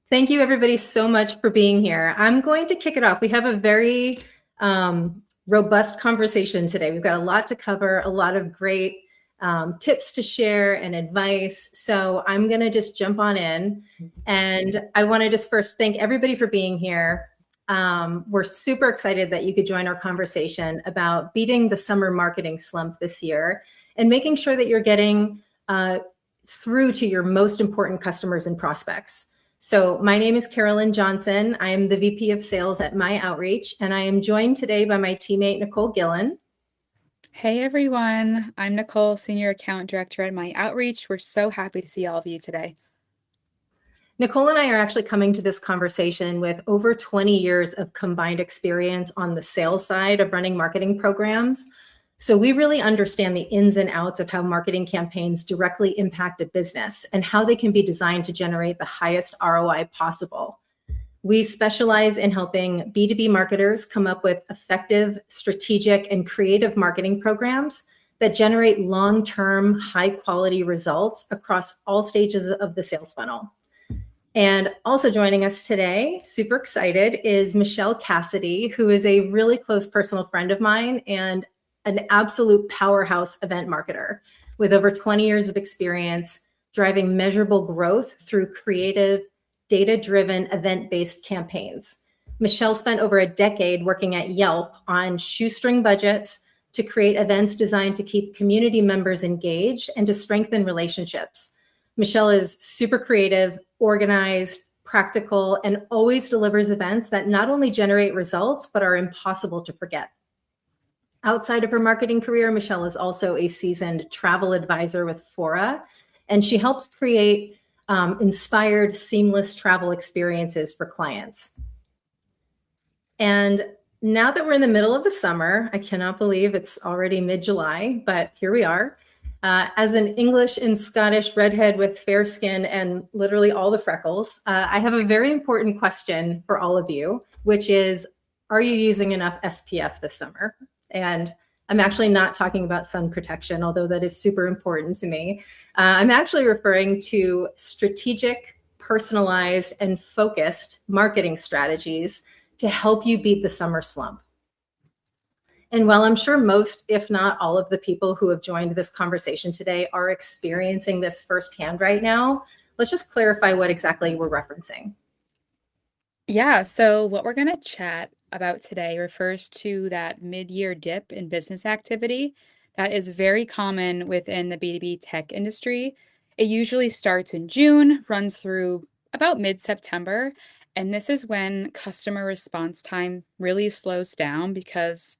Thank you, everybody, so much for being here. I'm going to kick it off. We have a very robust conversation today. We've got a lot to cover, a lot of great tips to share and advice. So I'm going to just jump on in. And I want to just first thank everybody for being here. We're super excited that you could join our conversation about beating the summer marketing slump this year and making sure that you're getting through to your most important customers and prospects. So my name is Carolyn Johnson. I am the VP of Sales at My Outreach, and I am joined today by my teammate, Nicole Gillen. Hey everyone, I'm Nicole, Senior Account Director at My Outreach. We're so happy to see all of you today. Nicole and I are actually coming to this conversation with over 20 years of combined experience on the sales side of running marketing programs. So we really understand the ins and outs of how marketing campaigns directly impact a business and how they can be designed to generate the highest ROI possible. We specialize in helping B2B marketers come up with effective, strategic, and creative marketing programs that generate long-term, high-quality results across all stages of the sales funnel. And also joining us today, super excited, is Michelle Cassidy, who is a really close personal friend of mine and an absolute powerhouse event marketer with over 20 years of experience driving measurable growth through creative, data-driven, event-based campaigns. Michelle spent over a decade working at Yelp on shoestring budgets to create events designed to keep community members engaged and to strengthen relationships. Michelle is super creative, organized, practical, and always delivers events that not only generate results, but are impossible to forget. Outside of her marketing career, Michelle is also a seasoned travel advisor with Fora, and she helps create inspired, seamless travel experiences for clients. And now that we're in the middle of the summer, I cannot believe it's already mid-July, but here we are. As an English and Scottish redhead with fair skin and literally all the freckles, I have a very important question for all of you, which is, are you using enough SPF this summer? And I'm actually not talking about sun protection, although that is super important to me. I'm actually referring to strategic, personalized, and focused marketing strategies to help you beat the summer slump. And while I'm sure most, if not all of the people who have joined this conversation today are experiencing this firsthand right now, let's just clarify what exactly we're referencing. Yeah, so what we're going to chat about today refers to that mid-year dip in business activity that is very common within the B2B tech industry. It usually starts in June, runs through about mid-September, and this is when customer response time really slows down because,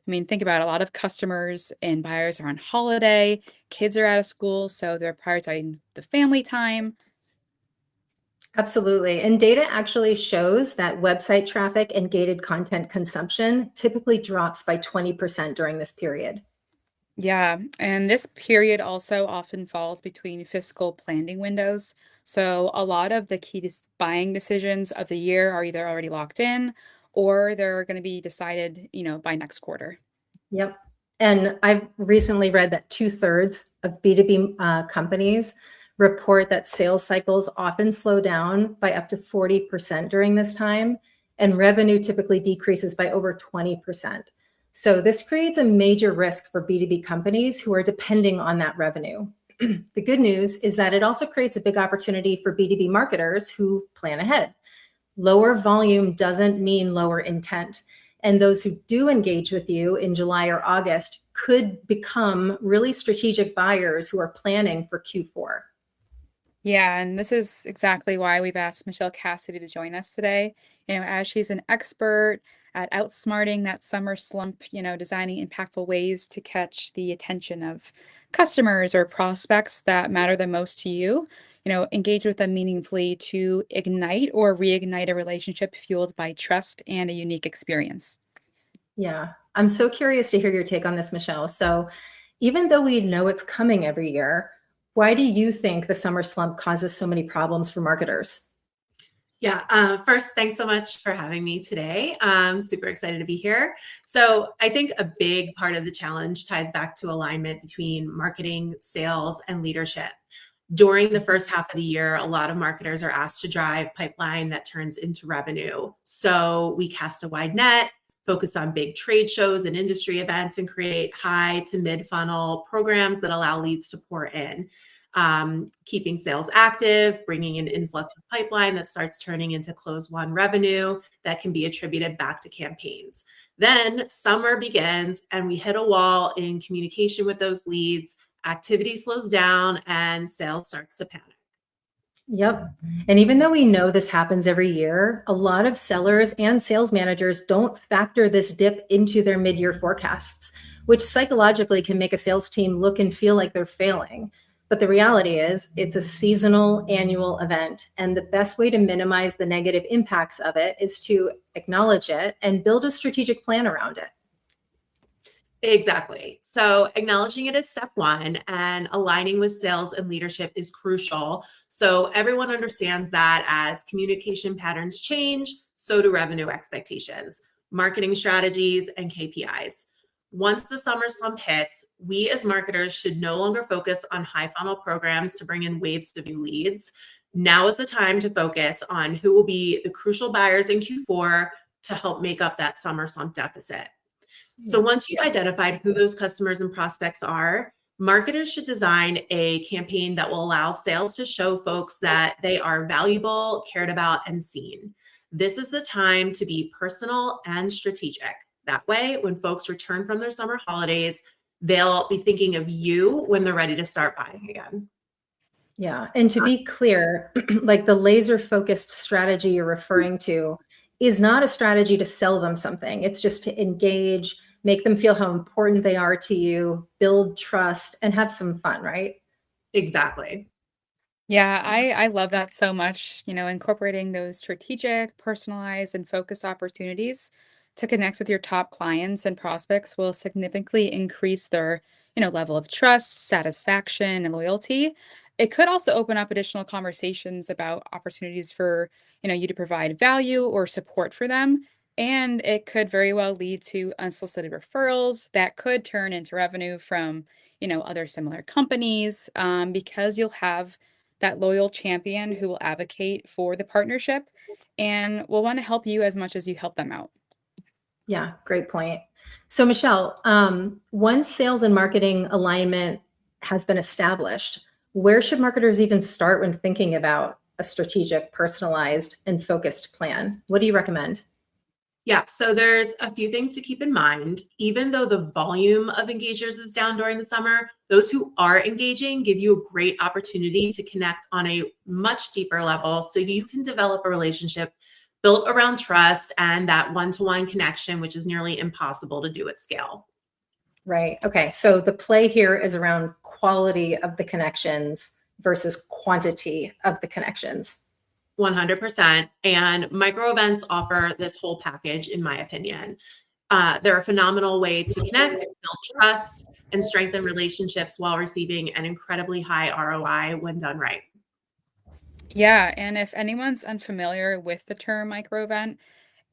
think about it, a lot of customers and buyers are on holiday, kids are out of school, so they're prioritizing the family time. Absolutely. And data actually shows that website traffic and gated content consumption typically drops by 20% during this period. Yeah, and this period also often falls between fiscal planning windows. So a lot of the key buying decisions of the year are either already locked in or they're going to be decided, by next quarter. Yep. And I've recently read that 2/3 of B2B companies report that sales cycles often slow down by up to 40% during this time, and revenue typically decreases by over 20%. So this creates a major risk for B2B companies who are depending on that revenue. The good news is that it also creates a big opportunity for B2B marketers who plan ahead. Lower volume doesn't mean lower intent. And those who do engage with you in July or August could become really strategic buyers who are planning for Q4. Yeah, and this is exactly why we've asked Michelle Cassidy to join us today. As she's an expert at outsmarting that summer slump, designing impactful ways to catch the attention of customers or prospects that matter the most to you, engage with them meaningfully to ignite or reignite a relationship fueled by trust and a unique experience. Yeah, I'm so curious to hear your take on this, Michelle. So even though we know it's coming every year, why do you think the summer slump causes so many problems for marketers? Yeah, first, thanks so much for having me today. I'm super excited to be here. So I think a big part of the challenge ties back to alignment between marketing, sales, and leadership. During the first half of the year, a lot of marketers are asked to drive pipeline that turns into revenue. So we cast a wide net, focus on big trade shows and industry events, and create high to mid funnel programs that allow leads to pour in. Keeping sales active, bringing an influx of pipeline that starts turning into close one revenue that can be attributed back to campaigns. Then summer begins and we hit a wall in communication with those leads. Activity slows down and sales starts to panic. Yep. And even though we know this happens every year, a lot of sellers and sales managers don't factor this dip into their mid-year forecasts, which psychologically can make a sales team look and feel like they're failing. But the reality is it's a seasonal annual event. And the best way to minimize the negative impacts of it is to acknowledge it and build a strategic plan around it. Exactly. So acknowledging it is step one, and aligning with sales and leadership is crucial. So everyone understands that as communication patterns change, so do revenue expectations, marketing strategies, and KPIs. Once the summer slump hits, we as marketers should no longer focus on high funnel programs to bring in waves of new leads. Now is the time to focus on who will be the crucial buyers in Q4 to help make up that summer slump deficit. So once you've identified who those customers and prospects are, marketers should design a campaign that will allow sales to show folks that they are valuable, cared about, and seen. This is the time to be personal and strategic. That way, when folks return from their summer holidays, they'll be thinking of you when they're ready to start buying again. Yeah. And to be clear, like the laser focused strategy you're referring to is not a strategy to sell them something. It's just to engage, make them feel how important they are to you, build trust, and have some fun, right? Exactly. Yeah, I love that so much. Incorporating those strategic, personalized, and focused opportunities to connect with your top clients and prospects will significantly increase their, level of trust, satisfaction, and loyalty. It could also open up additional conversations about opportunities for, you to provide value or support for them. And it could very well lead to unsolicited referrals that could turn into revenue from, other similar companies, because you'll have that loyal champion who will advocate for the partnership and will want to help you as much as you help them out. Yeah, great point. So Michelle, once sales and marketing alignment has been established, where should marketers even start when thinking about a strategic, personalized, and focused plan? What do you recommend? Yeah, so there's a few things to keep in mind. Even though the volume of engagers is down during the summer, those who are engaging give you a great opportunity to connect on a much deeper level so you can develop a relationship built around trust and that one-to-one connection, which is nearly impossible to do at scale. Right. Okay. So the play here is around quality of the connections versus quantity of the connections. 100%. And micro events offer this whole package, in my opinion. They're a phenomenal way to connect, build trust, and strengthen relationships while receiving an incredibly high ROI when done right. Yeah, and if anyone's unfamiliar with the term micro event,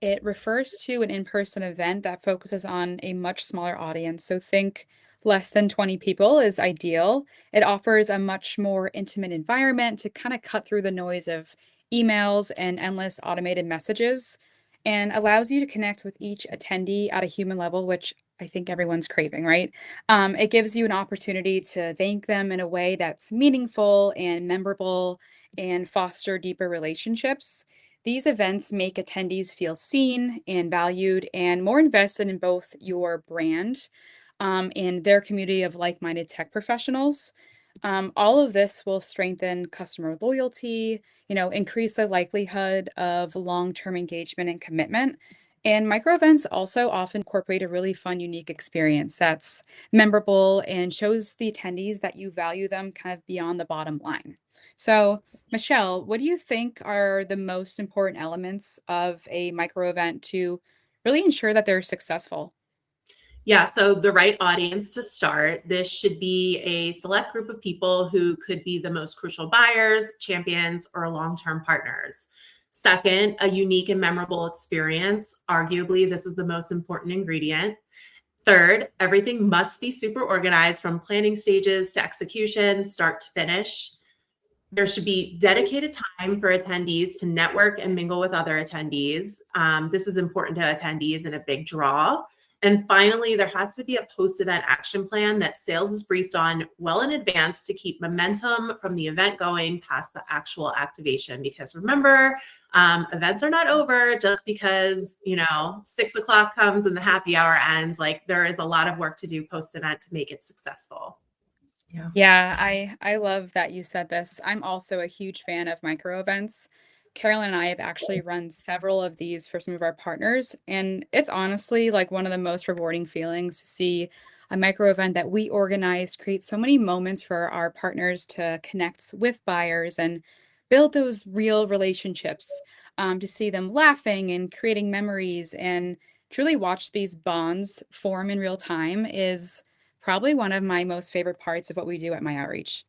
it refers to an in-person event that focuses on a much smaller audience. So think less than 20 people is ideal. It offers a much more intimate environment to kind of cut through the noise of emails and endless automated messages and allows you to connect with each attendee at a human level, which I think everyone's craving, right? It gives you an opportunity to thank them in a way that's meaningful and memorable and foster deeper relationships. These events make attendees feel seen and valued and more invested in both your brand and their community of like minded tech professionals. All of this will strengthen customer loyalty, increase the likelihood of long term engagement and commitment. And micro events also often incorporate a really fun, unique experience that's memorable and shows the attendees that you value them kind of beyond the bottom line. So, Michelle, what do you think are the most important elements of a micro event to really ensure that they're successful? Yeah, so the right audience to start. This should be a select group of people who could be the most crucial buyers, champions, or long-term partners. Second, a unique and memorable experience. Arguably, this is the most important ingredient. Third, everything must be super organized from planning stages to execution, start to finish. There should be dedicated time for attendees to network and mingle with other attendees. This is important to attendees and a big draw. And finally, there has to be a post-event action plan that sales is briefed on well in advance to keep momentum from the event going past the actual activation. Because remember, events are not over just because, 6 o'clock comes and the happy hour ends. Like, there is a lot of work to do post-event to make it successful. Yeah, I love that you said this. I'm also a huge fan of micro events. Carolyn and I have actually run several of these for some of our partners, and it's honestly like one of the most rewarding feelings to see a micro event that we organized create so many moments for our partners to connect with buyers and build those real relationships, to see them laughing and creating memories and truly watch these bonds form in real time is probably one of my most favorite parts of what we do at my outreach.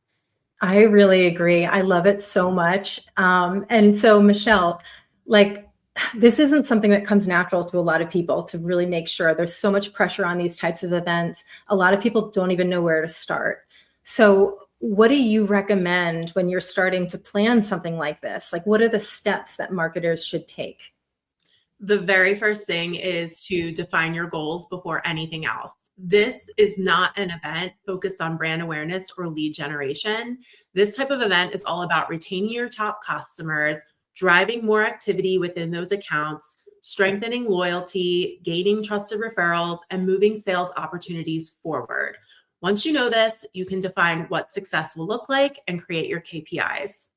I really agree. I love it so much. And so, Michelle, like, this isn't something that comes natural to a lot of people to really make sure. There's so much pressure on these types of events. A lot of people don't even know where to start. So what do you recommend when you're starting to plan something like this? Like, what are the steps that marketers should take? The very first thing is to define your goals before anything else. This is not an event focused on brand awareness or lead generation. This type of event is all about retaining your top customers, driving more activity within those accounts, strengthening loyalty, gaining trusted referrals, and moving sales opportunities forward. Once you know this, you can define what success will look like and create your KPIs.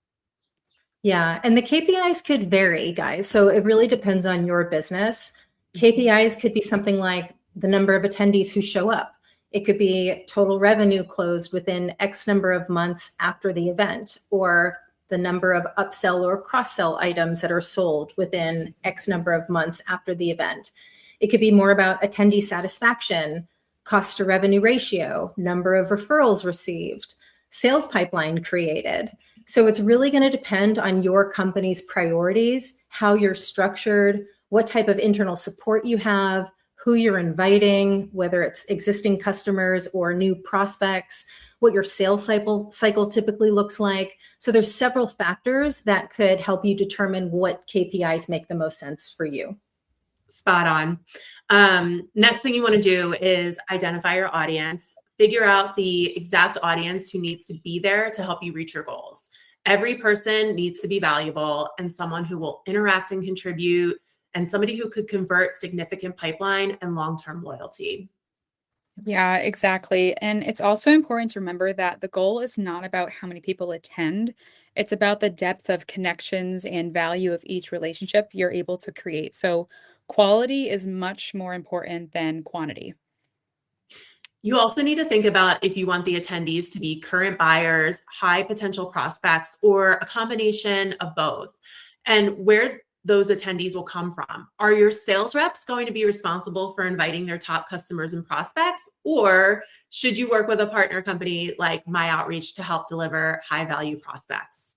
Yeah, and the KPIs could vary, guys. So it really depends on your business. KPIs could be something like the number of attendees who show up. It could be total revenue closed within X number of months after the event, or the number of upsell or cross-sell items that are sold within X number of months after the event. It could be more about attendee satisfaction, cost to revenue ratio, number of referrals received, sales pipeline created. So it's really going to depend on your company's priorities, how you're structured, what type of internal support you have, who you're inviting, whether it's existing customers or new prospects, what your sales cycle typically looks like. So there's several factors that could help you determine what KPIs make the most sense for you. Spot on. Next thing you want to do is identify your audience. Figure out the exact audience who needs to be there to help you reach your goals. Every person needs to be valuable and someone who will interact and contribute, and somebody who could convert significant pipeline and long-term loyalty. Yeah, exactly. And it's also important to remember that the goal is not about how many people attend. It's about the depth of connections and value of each relationship you're able to create. So quality is much more important than quantity. You also need to think about if you want the attendees to be current buyers, high potential prospects, or a combination of both, and where those attendees will come from. Are your sales reps going to be responsible for inviting their top customers and prospects, or should you work with a partner company like My Outreach to help deliver high value prospects?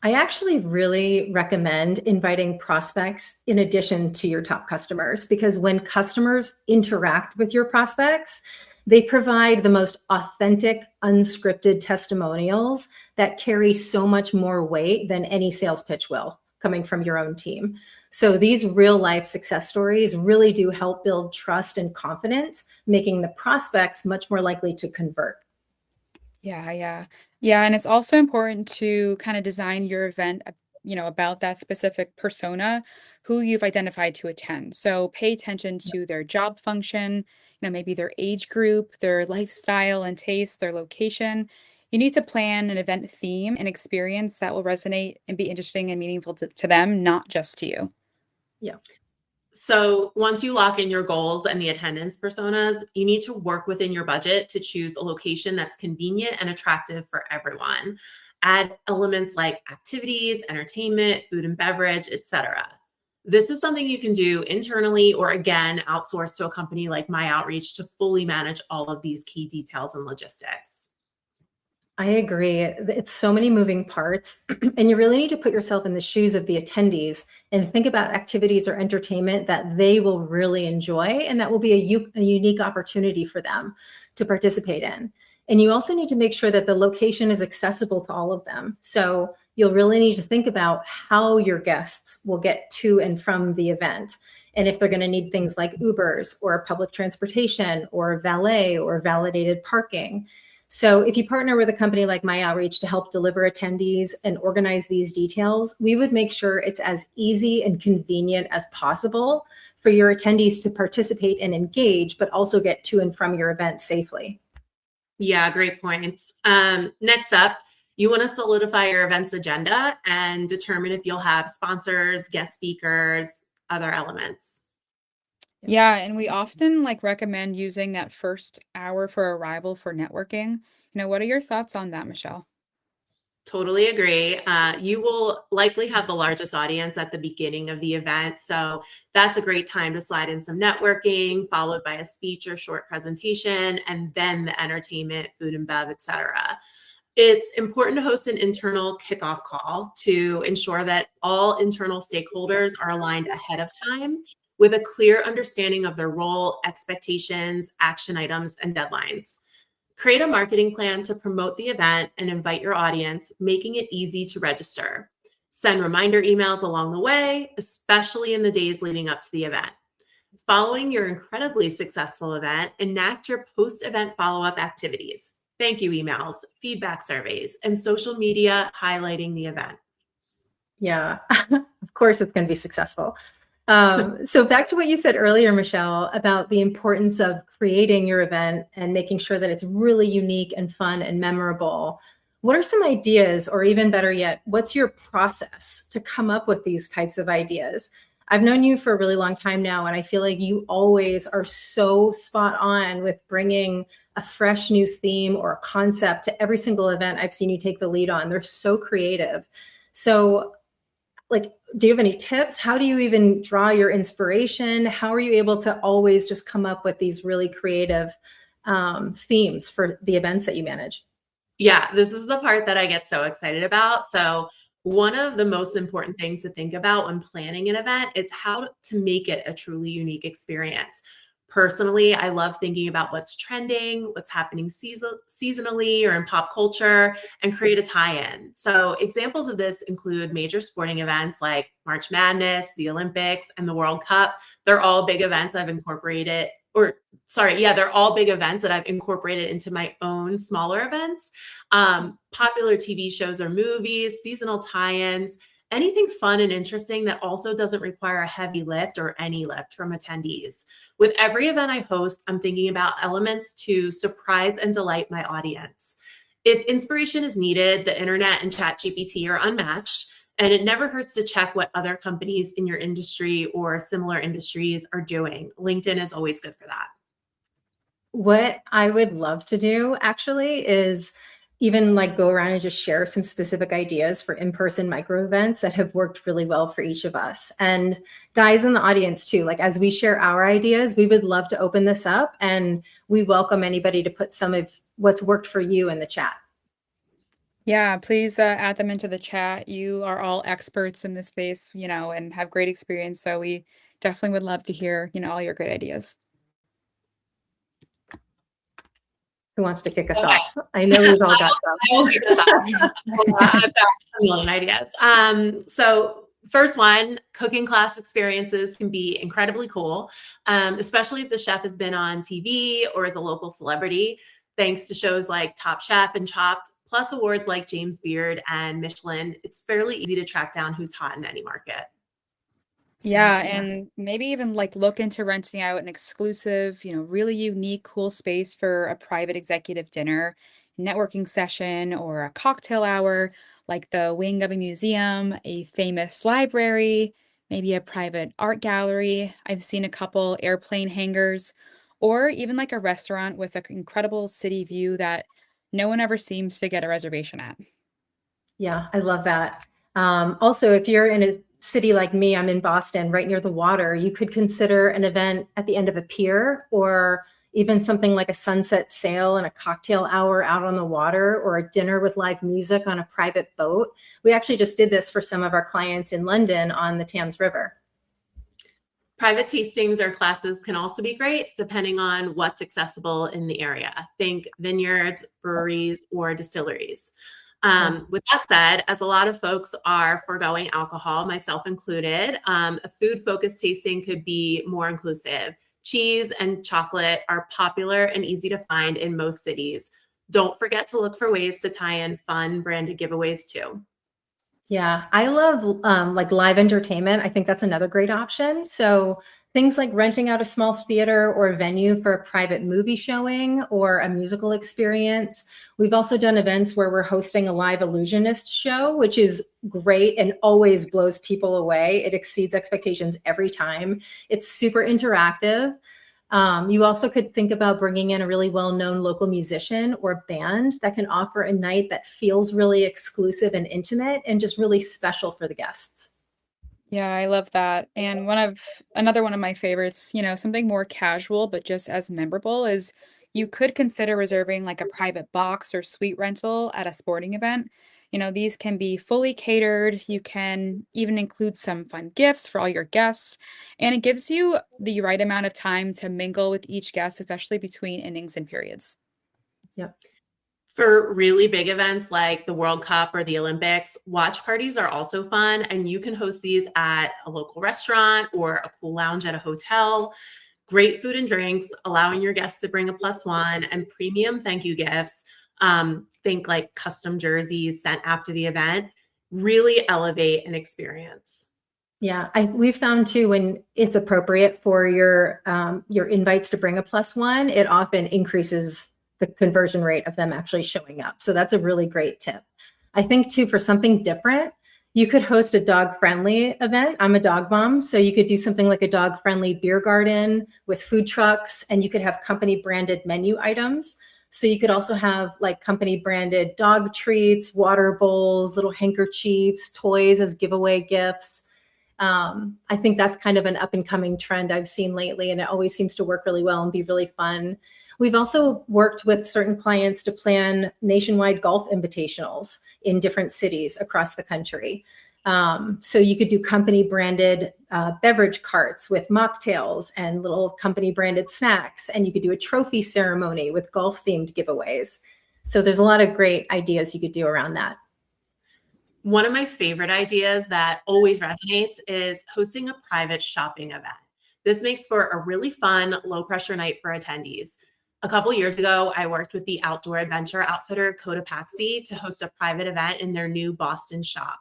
I actually really recommend inviting prospects in addition to your top customers, because when customers interact with your prospects, they provide the most authentic, unscripted testimonials that carry so much more weight than any sales pitch will, coming from your own team. So these real life success stories really do help build trust and confidence, making the prospects much more likely to convert. Yeah, and it's also important to kind of design your event, about that specific persona who you've identified to attend. So pay attention to their job function, maybe their age group, their lifestyle and taste, their location. You need to plan an event theme and experience that will resonate and be interesting and meaningful to them, not just to you. Yeah. So once you lock in your goals and the attendance personas, you need to work within your budget to choose a location that's convenient and attractive for everyone. Add elements like activities, entertainment, food and beverage, etc. This is something you can do internally or again, outsource to a company like My Outreach to fully manage all of these key details and logistics. I agree. It's so many moving parts, and you really need to put yourself in the shoes of the attendees and think about activities or entertainment that they will really enjoy, and that will be a unique opportunity for them to participate in. And you also need to make sure that the location is accessible to all of them. So you'll really need to think about how your guests will get to and from the event. And if they're going to need things like Ubers or public transportation or valet or validated parking. So if you partner with a company like My Outreach to help deliver attendees and organize these details, we would make sure it's as easy and convenient as possible for your attendees to participate and engage, but also get to and from your event safely. Yeah, great points. Next up, you want to solidify your event's agenda and determine if you'll have sponsors, guest speakers, other elements. Yeah, and we often recommend using that first hour for arrival for networking. What are your thoughts on that, Michelle? Totally agree. You will likely have the largest audience at the beginning of the event. So that's a great time to slide in some networking, followed by a speech or short presentation, and then the entertainment, food and bev, etc. It's important to host an internal kickoff call to ensure that all internal stakeholders are aligned ahead of time with a clear understanding of their role, expectations, action items, and deadlines. Create a marketing plan to promote the event and invite your audience, making it easy to register. Send reminder emails along the way, especially in the days leading up to the event. Following your incredibly successful event, enact your post-event follow-up activities, thank you emails, feedback surveys, and social media highlighting the event. Yeah, of course it's going to be successful. So back to what you said earlier, Michelle, about the importance of creating your event and making sure that it's really unique and fun and memorable. What are some ideas, or even better yet, what's your process to come up with these types of ideas? I've known you for a really long time now, and I feel like you always are so spot on with bringing a fresh new theme or a concept to every single event I've seen you take the lead on. They're so creative. So do you have any tips? How do you even draw your inspiration? How are you able to always just come up with these really creative themes for the events that you manage? Yeah, this is the part that I get so excited about. So one of the most important things to think about when planning an event is how to make it a truly unique experience. Personally, I love thinking about what's trending, what's happening seasonally or in pop culture, and create a tie-in. So examples of this include major sporting events like March Madness, the Olympics, and the World Cup. They're all big events I've incorporated, they're all big events that I've incorporated into my own smaller events. Popular TV shows or movies, seasonal tie-ins, anything fun and interesting that also doesn't require a heavy lift or any lift from attendees. With every event I host, I'm thinking about elements to surprise and delight my audience. If inspiration is needed, the internet and ChatGPT are unmatched, and it never hurts to check what other companies in your industry or similar industries are doing. LinkedIn is always good for that. What I would love to do actually is even go around and just share some specific ideas for in-person micro events that have worked really well for each of us. And guys in the audience too, as we share our ideas, we would love to open this up, and we welcome anybody to put some of what's worked for you in the chat. Yeah, please add them into the chat. You are all experts in this space, and have great experience. So we definitely would love to hear, all your great ideas. Who wants to kick us off? I know we've all got some. I will kick us off. I've got a million ideas. So first one, cooking class experiences can be incredibly cool, especially if the chef has been on TV or is a local celebrity. Thanks to shows like Top Chef and Chopped, plus awards like James Beard and Michelin, it's fairly easy to track down who's hot in any market. Yeah, and maybe even look into renting out an exclusive, really unique, cool space for a private executive dinner, networking session, or a cocktail hour, like the wing of a museum, a famous library, maybe a private art gallery. I've seen a couple airplane hangars, or even a restaurant with an incredible city view that no one ever seems to get a reservation at. Yeah, I love that. Also, if you're in a city like me, I'm in Boston, right near the water, you could consider an event at the end of a pier, or even something like a sunset sail and a cocktail hour out on the water, or a dinner with live music on a private boat. We actually just did this for some of our clients in London on the Thames River. Private tastings or classes can also be great depending on what's accessible in the area. Think vineyards, breweries, or distilleries. With that said, as a lot of folks are foregoing alcohol, myself included, a food-focused tasting could be more inclusive. Cheese and chocolate are popular and easy to find in most cities. Don't forget to look for ways to tie in fun branded giveaways too. Yeah, I love like live entertainment. I think that's another great option. So things like renting out a small theater or venue for a private movie showing or a musical experience. We've also done events where we're hosting a live illusionist show, which is great and always blows people away. It exceeds expectations every time. It's super interactive. You also could think about bringing in a really well-known local musician or band that can offer a night that feels really exclusive and intimate and just really special for the guests. Yeah, I love that. And another one of my favorites, something more casual but just as memorable is you could consider reserving like a private box or suite rental at a sporting event. These can be fully catered. You can even include some fun gifts for all your guests, and it gives you the right amount of time to mingle with each guest, especially between innings and periods. Yep. For really big events like the World Cup or the Olympics, watch parties are also fun, and you can host these at a local restaurant or a cool lounge at a hotel. Great food and drinks, allowing your guests to bring a plus one, and premium thank you gifts. Think like custom jerseys sent after the event, really elevate an experience. Yeah, we found too when it's appropriate for your invites to bring a plus one, it often increases the conversion rate of them actually showing up. So that's a really great tip. I think too, for something different, you could host a dog-friendly event. I'm a dog mom, so you could do something like a dog-friendly beer garden with food trucks, and you could have company branded menu items. So you could also have like company branded dog treats, water bowls, little handkerchiefs, toys as giveaway gifts. I think that's kind of an up and coming trend I've seen lately, and it always seems to work really well and be really fun. We've also worked with certain clients to plan nationwide golf invitationals in different cities across the country. So you could do company branded beverage carts with mocktails and little company branded snacks, and you could do a trophy ceremony with golf themed giveaways. So there's a lot of great ideas you could do around that. One of my favorite ideas that always resonates is hosting a private shopping event. This makes for a really fun, low pressure night for attendees. A couple years ago, I worked with the outdoor adventure outfitter Cotopaxi to host a private event in their new Boston shop.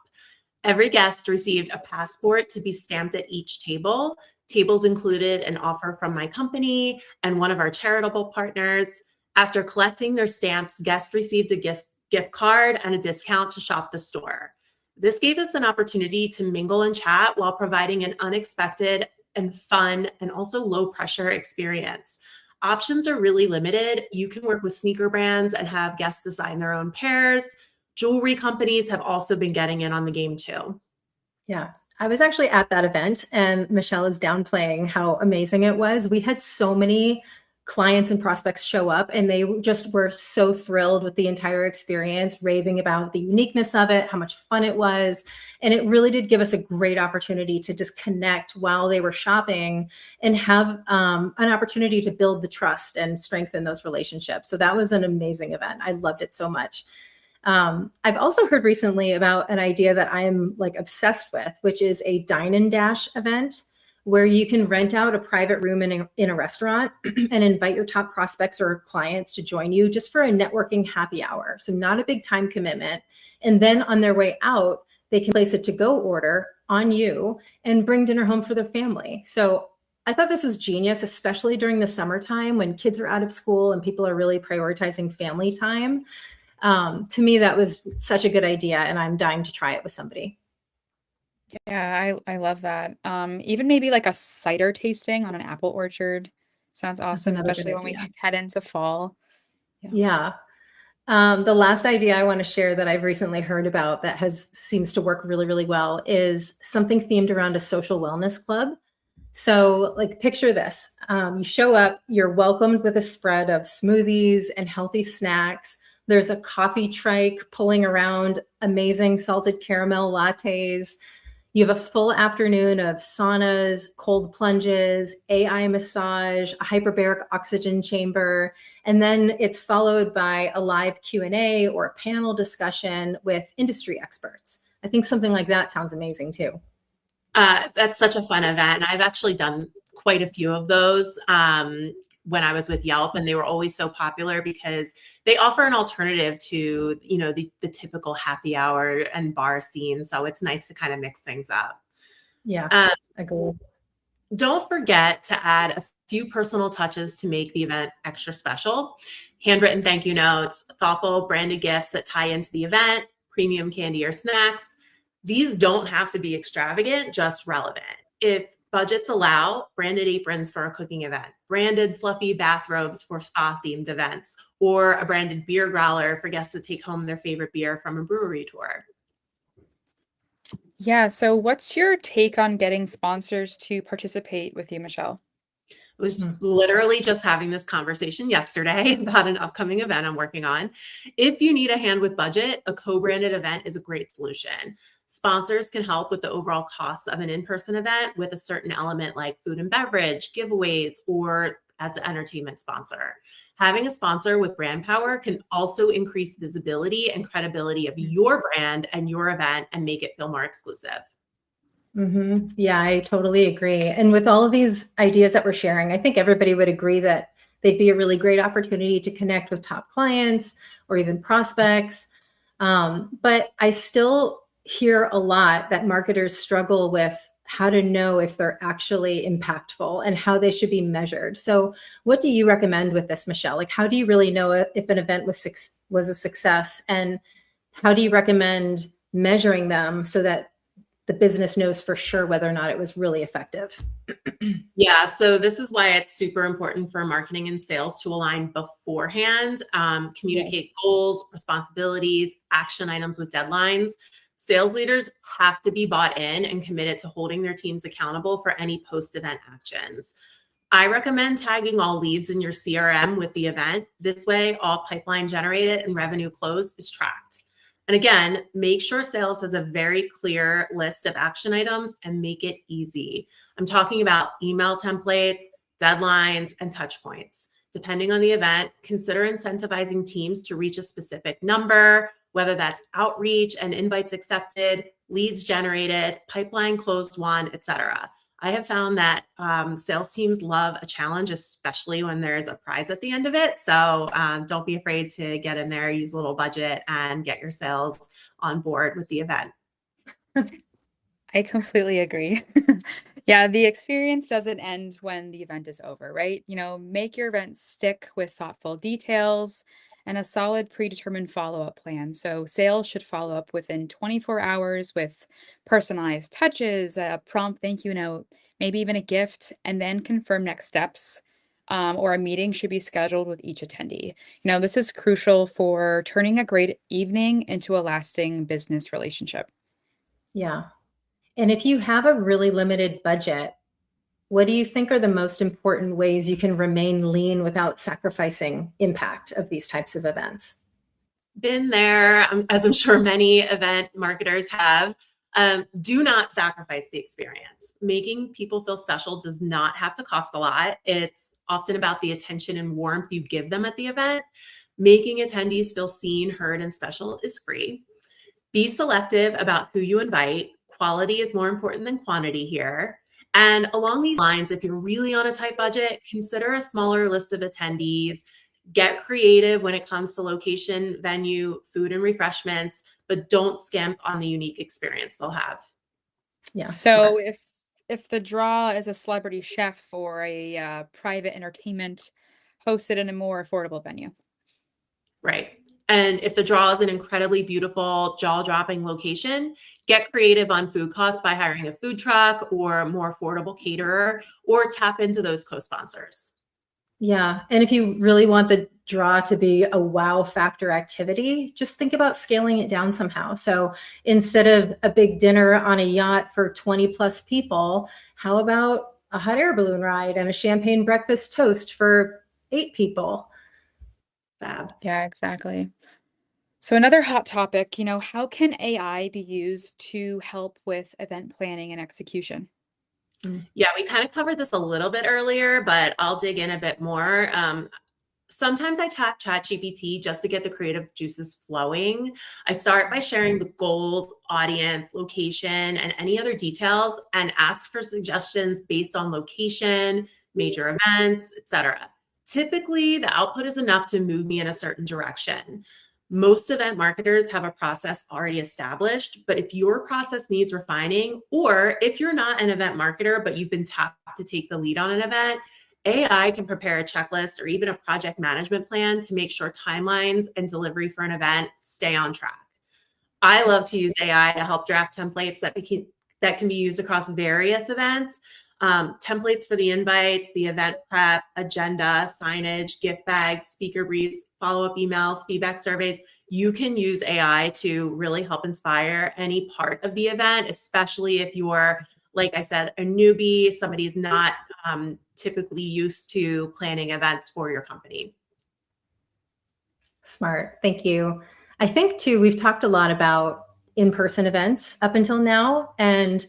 Every guest received a passport to be stamped at each table. Tables included an offer from my company and one of our charitable partners. After collecting their stamps, guests received a gift card and a discount to shop the store. This gave us an opportunity to mingle and chat while providing an unexpected and fun and also low pressure experience. Options are really limited. You can work with sneaker brands and have guests design their own pairs. Jewelry companies have also been getting in on the game too. Yeah, I was actually at that event, and Michelle is downplaying how amazing it was. We had so many clients and prospects show up, and they just were so thrilled with the entire experience, raving about the uniqueness of it, how much fun it was. And it really did give us a great opportunity to just connect while they were shopping and have an opportunity to build the trust and strengthen those relationships. So that was an amazing event. I loved it so much. I've also heard recently about an idea that I'm like obsessed with, which is a dine and dash event where you can rent out a private room in a restaurant and invite your top prospects or clients to join you just for a networking happy hour. So not a big time commitment. And then on their way out, they can place a to-go order on you and bring dinner home for their family. So I thought this was genius, especially during the summertime when kids are out of school and people are really prioritizing family time. To me, that was such a good idea, and I'm dying to try it with somebody. Yeah, I love that. Even maybe like a cider tasting on an apple orchard sounds That's awesome, another good especially when we idea. head into fall. Yeah. Yeah. The last idea I want to share that I've recently heard about that seems to work really, really well is something themed around a social wellness club. So like picture this, you show up, you're welcomed with a spread of smoothies and healthy snacks. There's a coffee trike pulling around amazing salted caramel lattes. You have a full afternoon of saunas, cold plunges, AI massage, a hyperbaric oxygen chamber, and then it's followed by a live Q&A or a panel discussion with industry experts. I think something like that sounds amazing too. That's such a fun event. And I've actually done quite a few of those when I was with Yelp, and they were always so popular because they offer an alternative to, the typical happy hour and bar scene. So it's nice to kind of mix things up. Yeah, agree. Don't forget to add a few personal touches to make the event extra special. Handwritten thank you notes, thoughtful branded gifts that tie into the event, premium candy or snacks. These don't have to be extravagant, just relevant. If budgets allow, branded aprons for a cooking event, branded fluffy bathrobes for spa-themed events, or a branded beer growler for guests to take home their favorite beer from a brewery tour. Yeah, so what's your take on getting sponsors to participate with you, Michelle? I was literally just having this conversation yesterday about an upcoming event I'm working on. If you need a hand with budget, a co-branded event is a great solution. Sponsors can help with the overall costs of an in-person event with a certain element like food and beverage, giveaways, or as the entertainment sponsor. Having a sponsor with brand power can also increase visibility and credibility of your brand and your event and make it feel more exclusive. Yeah, I totally agree. And with all of these ideas that we're sharing, I think everybody would agree that they'd be a really great opportunity to connect with top clients or even prospects. But I still hear a lot that marketers struggle with how to know if they're actually impactful and how they should be measured. So what do you recommend with this, Michelle? Like, how do you really know if an event was a success? And how do you recommend measuring them so that the business knows for sure whether or not it was really effective? Yeah, so this is why it's super important for marketing and sales to align beforehand, communicate goals, responsibilities, action items with deadlines. Sales leaders have to be bought in and committed to holding their teams accountable for any post-event actions. I recommend tagging all leads in your CRM with the event. This way, all pipeline generated and revenue closed is tracked. And again, make sure sales has a very clear list of action items and make it easy. I'm talking about email templates, deadlines, and touch points. Depending on the event, consider incentivizing teams to reach a specific number, whether that's outreach and invites accepted, leads generated, pipeline closed won, etc. I have found that sales teams love a challenge, especially when there's a prize at the end of it. So don't be afraid to get in there, use a little budget, and get your sales on board with the event. I completely agree. Yeah, the experience doesn't end when the event is over, right? Make your event stick with thoughtful details and a solid predetermined follow-up plan. So sales should follow up within 24 hours with personalized touches, a prompt thank you note, maybe even a gift, and then confirm next steps. Or a meeting should be scheduled with each attendee. This is crucial for turning a great evening into a lasting business relationship. Yeah. And if you have a really limited budget, what do you think are the most important ways you can remain lean without sacrificing impact of these types of events? Been there, as I'm sure many event marketers have. Do not sacrifice the experience. Making people feel special does not have to cost a lot. It's often about the attention and warmth you give them at the event. Making attendees feel seen, heard, and special is free. Be selective about who you invite. Quality is more important than quantity here. And along these lines, if you're really on a tight budget, consider a smaller list of attendees. Get creative when it comes to location, venue, food, and refreshments, but don't skimp on the unique experience they'll have. Yeah. So Smart. if the draw is a celebrity chef or a private entertainment hosted in a more affordable venue. Right. And if the draw is an incredibly beautiful, jaw-dropping location, get creative on food costs by hiring a food truck or a more affordable caterer, or tap into those co-sponsors. Yeah. And if you really want the draw to be a wow factor activity, just think about scaling it down somehow. So instead of a big dinner on a yacht for 20 plus people, how about a hot air balloon ride and a champagne breakfast toast for 8 people? Fab. Yeah, exactly. So another hot topic, how can AI be used to help with event planning and execution? Yeah, we kind of covered this a little bit earlier, but I'll dig in a bit more. Sometimes I tap ChatGPT just to get the creative juices flowing. I start by sharing the goals, audience, location, and any other details, and ask for suggestions based on location, major events, etc. Typically, the output is enough to move me in a certain direction. Most event marketers have a process already established, but if your process needs refining, or if you're not an event marketer, but you've been tapped to take the lead on an event, AI can prepare a checklist or even a project management plan to make sure timelines and delivery for an event stay on track. I love to use AI to help draft templates that can be used across various events. Templates for the invites, the event prep, agenda, signage, gift bags, speaker briefs, follow-up emails, feedback surveys. You can use AI to really help inspire any part of the event, especially if you're, like I said, a newbie, somebody's not typically used to planning events for your company. Smart. Thank you. I think too, we've talked a lot about in-person events up until now. And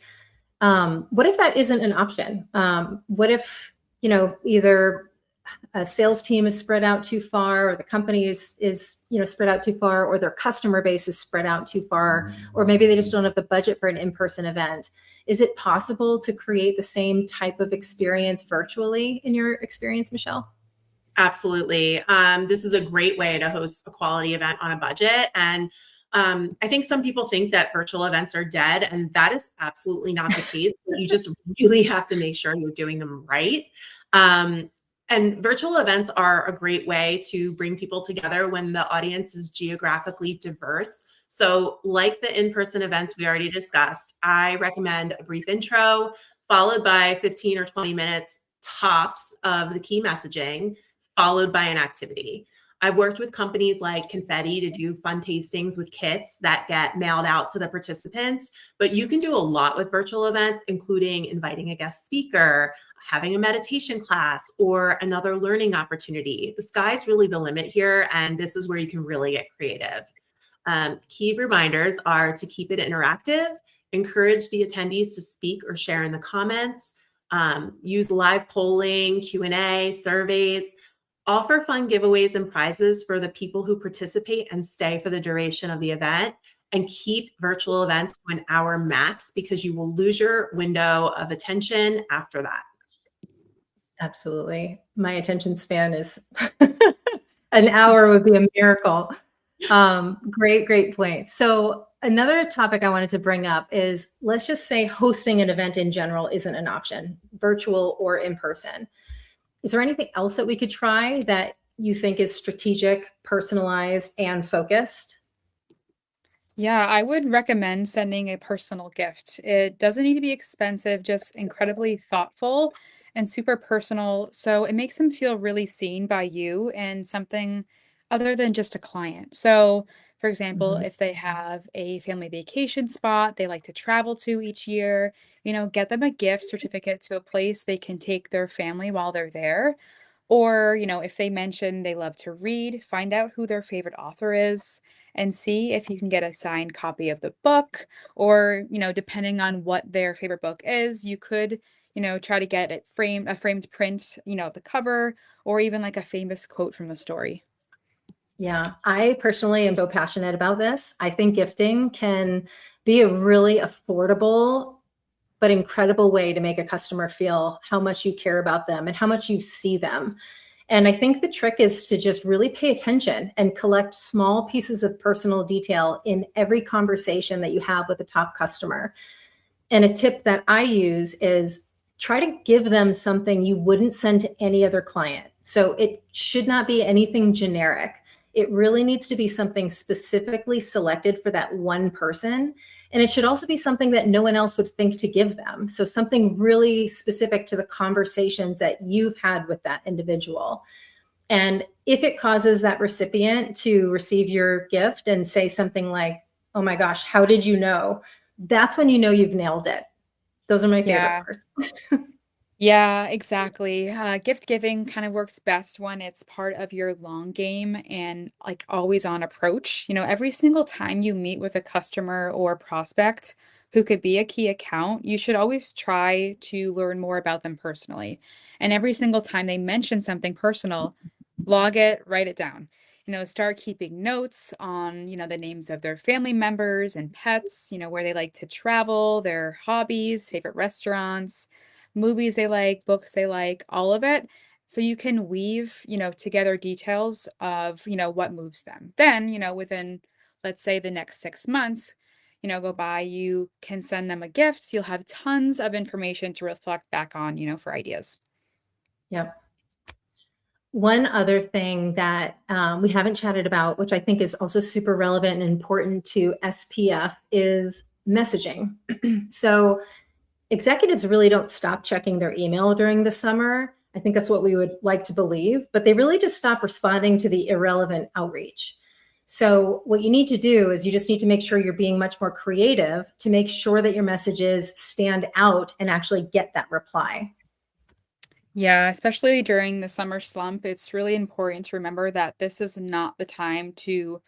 what if that isn't an option? What if, either a sales team is spread out too far, or the company is spread out too far, or their customer base is spread out too far, or maybe they just don't have the budget for an in-person event. Is it possible to create the same type of experience virtually in your experience, Michelle? Absolutely. This is a great way to host a quality event on a budget. And I think some people think that virtual events are dead, and that is absolutely not the case. You just really have to make sure you're doing them right. And virtual events are a great way to bring people together when the audience is geographically diverse. So, like the in-person events we already discussed, I recommend a brief intro followed by 15 or 20 minutes tops of the key messaging, followed by an activity. I've worked with companies like Confetti to do fun tastings with kits that get mailed out to the participants, but you can do a lot with virtual events, including inviting a guest speaker, having a meditation class, or another learning opportunity. The sky's really the limit here, and this is where you can really get creative. Key reminders are to keep it interactive, encourage the attendees to speak or share in the comments, use live polling, Q&A, surveys, offer fun giveaways and prizes for the people who participate and stay for the duration of the event, and keep virtual events to an hour max because you will lose your window of attention after that. Absolutely. My attention span is an hour would be a miracle. Great point. So another topic I wanted to bring up is, let's just say hosting an event in general isn't an option, virtual or in person. Is there anything else that we could try that you think is strategic, personalized, and focused? Yeah, I would recommend sending a personal gift. It doesn't need to be expensive, just incredibly thoughtful and super personal. So it makes them feel really seen by you and something other than just a client. So, for example, Mhm. if they have a family vacation spot they like to travel to each year, get them a gift certificate to a place they can take their family while they're there. Or, if they mention they love to read, find out who their favorite author is and see if you can get a signed copy of the book. Or, depending on what their favorite book is, you could, try to get it a framed print, of the cover, or even like a famous quote from the story. Yeah, I personally am so passionate about this. I think gifting can be a really affordable but incredible way to make a customer feel how much you care about them and how much you see them. And I think the trick is to just really pay attention and collect small pieces of personal detail in every conversation that you have with a top customer. And a tip that I use is try to give them something you wouldn't send to any other client. So it should not be anything generic. It really needs to be something specifically selected for that one person. And it should also be something that no one else would think to give them. So something really specific to the conversations that you've had with that individual. And if it causes that recipient to receive your gift and say something like, "Oh my gosh, how did you know?" That's when you know you've nailed it. Those are my favorite Yeah. parts. Yeah, exactly. Gift giving kind of works best when it's part of your long game and like always on approach. Every single time you meet with a customer or prospect who could be a key account, you should always try to learn more about them personally. And every single time they mention something personal, log it, write it down. Start keeping notes on, the names of their family members and pets, where they like to travel, their hobbies, favorite restaurants, movies they like, books they like, all of it. So you can weave, together details of, what moves them. Then, within, let's say, the next 6 months, go by, you can send them a gift. You'll have tons of information to reflect back on, for ideas. Yep. One other thing that we haven't chatted about, which I think is also super relevant and important to SPF, is messaging. So executives really don't stop checking their email during the summer. I think that's what we would like to believe, but they really just stop responding to the irrelevant outreach. So what you need to do is you just need to make sure you're being much more creative to make sure that your messages stand out and actually get that reply. Yeah, especially during the summer slump, it's really important to remember that this is not the time to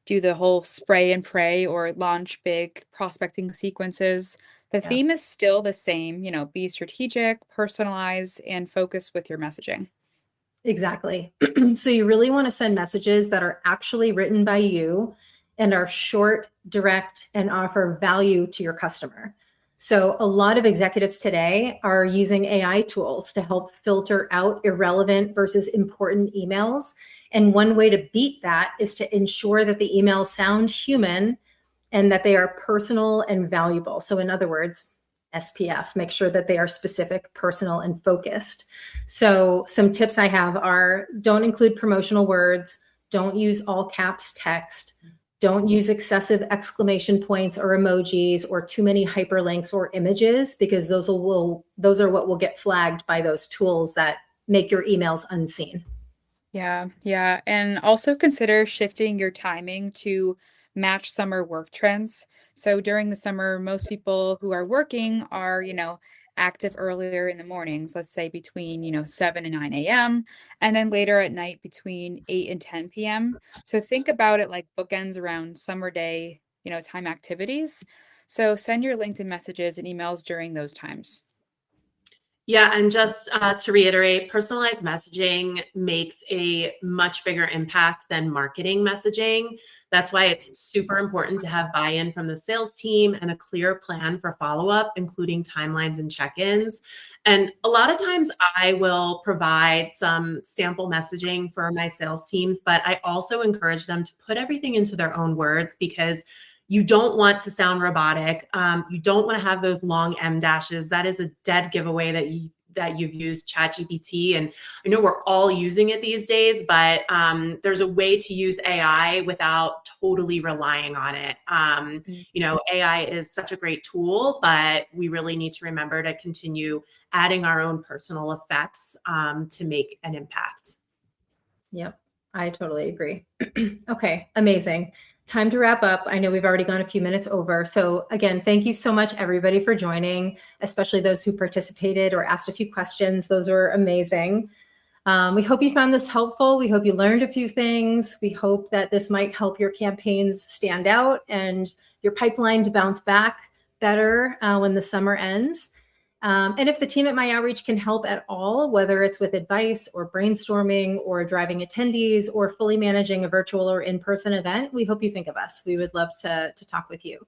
do the whole spray and pray or launch big prospecting sequences. The Yeah. theme is still the same, be strategic, personalize, and focus with your messaging. Exactly. So you really want to send messages that are actually written by you and are short, direct, and offer value to your customer. So a lot of executives today are using AI tools to help filter out irrelevant versus important emails. And one way to beat that is to ensure that the emails sound human and that they are personal and valuable. So in other words, SPF, make sure that they are specific, personal, and focused. So some tips I have are: don't include promotional words, don't use all caps text, don't use excessive exclamation points or emojis or too many hyperlinks or images, because those are what will get flagged by those tools that make your emails unseen. Yeah, yeah. And also consider shifting your timing to match summer work trends. So during the summer, most people who are working are, active earlier in the mornings, let's say between, 7 and 9 a.m., and then later at night between 8 and 10 p.m. So think about it like bookends around summer day, time activities. So send your LinkedIn messages and emails during those times. Yeah, and just to reiterate, personalized messaging makes a much bigger impact than marketing messaging. That's why it's super important to have buy-in from the sales team and a clear plan for follow-up, including timelines and check-ins. And a lot of times I will provide some sample messaging for my sales teams, but I also encourage them to put everything into their own words, because you don't want to sound robotic. You don't want to have those long M dashes. That is a dead giveaway that you've used ChatGPT. And I know we're all using it these days, but there's a way to use AI without totally relying on it. AI is such a great tool, but we really need to remember to continue adding our own personal effects to make an impact. Yep, I totally agree. Okay, amazing. Time to wrap up. I know we've already gone a few minutes over. So again, thank you so much, everybody, for joining, especially those who participated or asked a few questions. Those were amazing. We hope you found this helpful. We hope you learned a few things. We hope that this might help your campaigns stand out and your pipeline to bounce back better when the summer ends. And if the team at My Outreach can help at all, whether it's with advice or brainstorming or driving attendees or fully managing a virtual or in-person event, we hope you think of us. We would love to talk with you.